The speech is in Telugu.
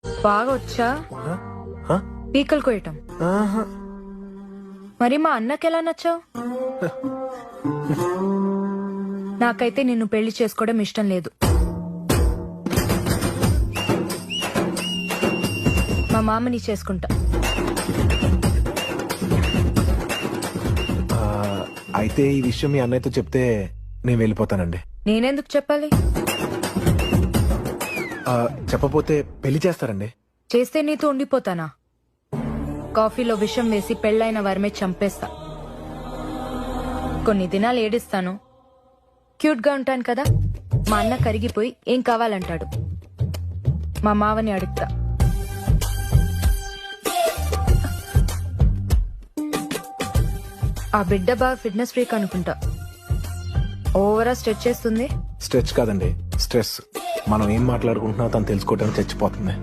బాగా వచ్చా హ? పీకలు కోయటం. ఆహా. మరి మా అన్నకి ఎలా నచ్చావు? నాకైతే నిన్ను పెళ్లి చేసుకోవడం ఇష్టం లేదు. మా మామని చేసుకుంటా. ఆ, అయితే ఈ విషయం మీ అన్నయ్యతో చెప్తే నేను వెళ్ళిపోతానండి. నేనెందుకు చెప్పాలి? ఆ, చెప్పపోతే పెళ్లి చేస్తారండి. చేస్తే నీతో ఉండిపోతానా? కాఫీలో విషం వేసి పెళ్ళైన వారమే చంపేస్తా. కొన్ని దినాలు ఏడిస్తాను, క్యూట్ గా ఉంటాను కదా. మా అన్న కరిగిపోయి ఏం కావాలంటాడు. మా మావని అడుగుతా. ఆ బిడ్డ బాగా ఫిట్నెస్ ఫ్రీక్ అనుకుంటా. ఓవరా స్ట్రెచ్ చేస్తుంది. స్ట్రెచ్ కాదండి, స్ట్రెస్. మనం ఏం మాట్లాడుకుంటున్నా తను తెలుసుకోవడానికి చచ్చిపోతుంది.